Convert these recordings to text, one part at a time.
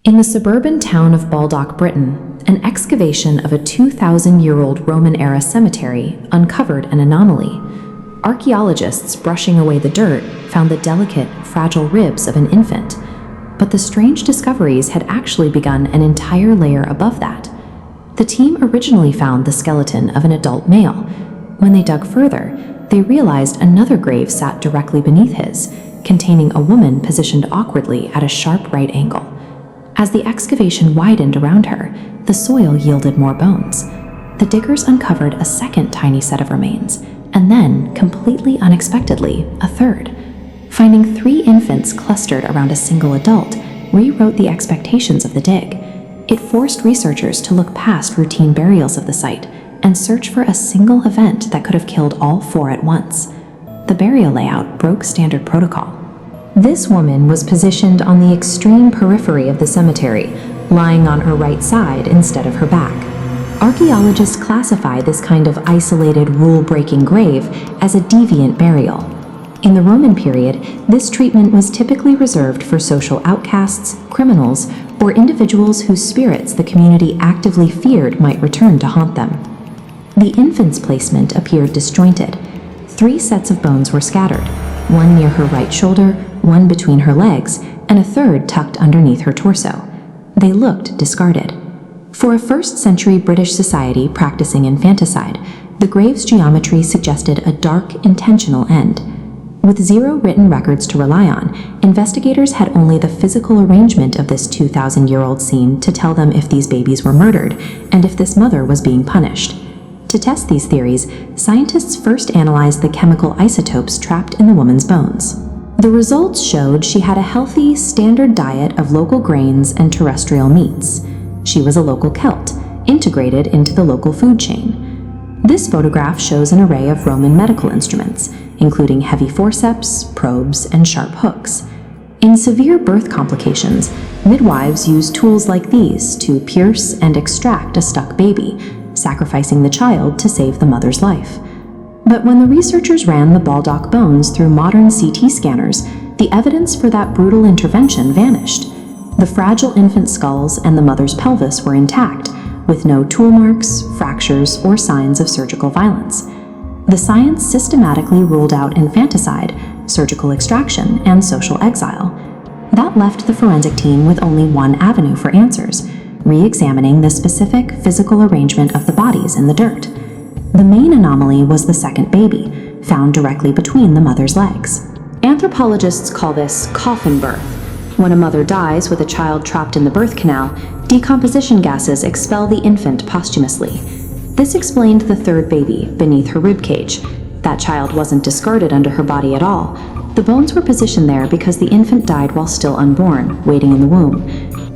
In the suburban town of Baldock, Britain, an excavation of a 2,000-year-old Roman-era cemetery uncovered an anomaly. Archaeologists brushing away the dirt found the delicate, fragile ribs of an infant, but the strange discoveries had actually begun an entire layer above that. The team originally found the skeleton of an adult male. When they dug further, they realized another grave sat directly beneath his, containing a woman positioned awkwardly at a sharp right angle. As the excavation widened around her, the soil yielded more bones. The diggers uncovered a second tiny set of remains, and then, completely unexpectedly, a third. Finding 3 infants clustered around a single adult rewrote the expectations of the dig. It forced researchers to look past routine burials of the site and search for a single event that could have killed all 4 at once. The burial layout broke standard protocol. This woman was positioned on the extreme periphery of the cemetery, lying on her right side instead of her back. Archaeologists classify this kind of isolated, rule-breaking grave as a deviant burial. In the Roman period, this treatment was typically reserved for social outcasts, criminals, or individuals whose spirits the community actively feared might return to haunt them. The infant's placement appeared disjointed. 3 sets of bones were scattered, one near her right shoulder, one between her legs, and a third tucked underneath her torso. They looked discarded. For a first-century British society practicing infanticide, the grave's geometry suggested a dark, intentional end. With 0 written records to rely on, investigators had only the physical arrangement of this 2,000-year-old scene to tell them if these babies were murdered and if this mother was being punished. To test these theories, scientists first analyzed the chemical isotopes trapped in the woman's bones. The results showed she had a healthy, standard diet of local grains and terrestrial meats. She was a local Celt, integrated into the local food chain. This photograph shows an array of Roman medical instruments, including heavy forceps, probes, and sharp hooks. In severe birth complications, midwives use tools like these to pierce and extract a stuck baby, sacrificing the child to save the mother's life. But when the researchers ran the Baldock bones through modern CT scanners, the evidence for that brutal intervention vanished. The fragile infant skulls and the mother's pelvis were intact, with no tool marks, fractures, or signs of surgical violence. The science systematically ruled out infanticide, surgical extraction, and social exile. That left the forensic team with only one avenue for answers: re-examining the specific physical arrangement of the bodies in the dirt. The main anomaly was the second baby, found directly between the mother's legs. Anthropologists call this coffin birth. When a mother dies with a child trapped in the birth canal, decomposition gases expel the infant posthumously. This explained the third baby beneath her ribcage. That child wasn't discarded under her body at all. The bones were positioned there because the infant died while still unborn, waiting in the womb.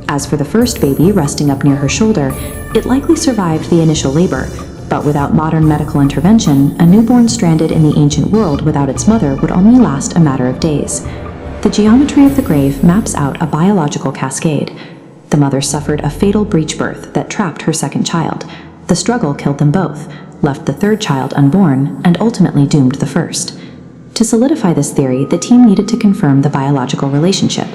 As for the first baby resting up near her shoulder, it likely survived the initial labor, but without modern medical intervention, a newborn stranded in the ancient world without its mother would only last a matter of days. The geometry of the grave maps out a biological cascade. The mother suffered a fatal breech birth that trapped her second child. The struggle killed them both, left the third child unborn, and ultimately doomed the first. To solidify this theory, the team needed to confirm the biological relationship.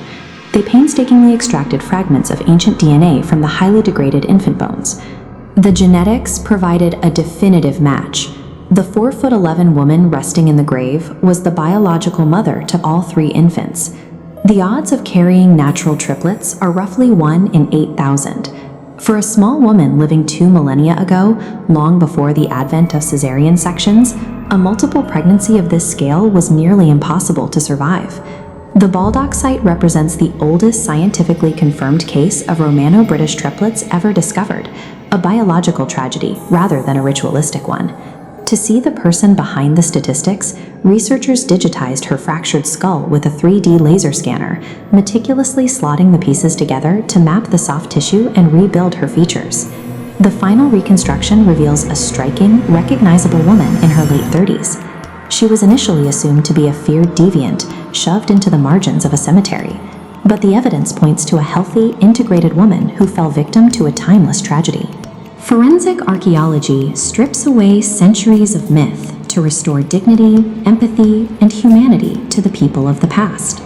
They painstakingly extracted fragments of ancient DNA from the highly degraded infant bones. The genetics provided a definitive match. The 4'11" woman resting in the grave was the biological mother to all 3 infants. The odds of carrying natural triplets are roughly 1 in 8,000. For a small woman living 2 millennia ago, long before the advent of cesarean sections, a multiple pregnancy of this scale was nearly impossible to survive. The Baldock site represents the oldest scientifically confirmed case of Romano-British triplets ever discovered, a biological tragedy rather than a ritualistic one. To see the person behind the statistics, researchers digitized her fractured skull with a 3D laser scanner, meticulously slotting the pieces together to map the soft tissue and rebuild her features. The final reconstruction reveals a striking, recognizable woman in her late 30s. She was initially assumed to be a feared deviant, shoved into the margins of a cemetery. But the evidence points to a healthy, integrated woman who fell victim to a timeless tragedy. Forensic archaeology strips away centuries of myth to restore dignity, empathy, and humanity to the people of the past.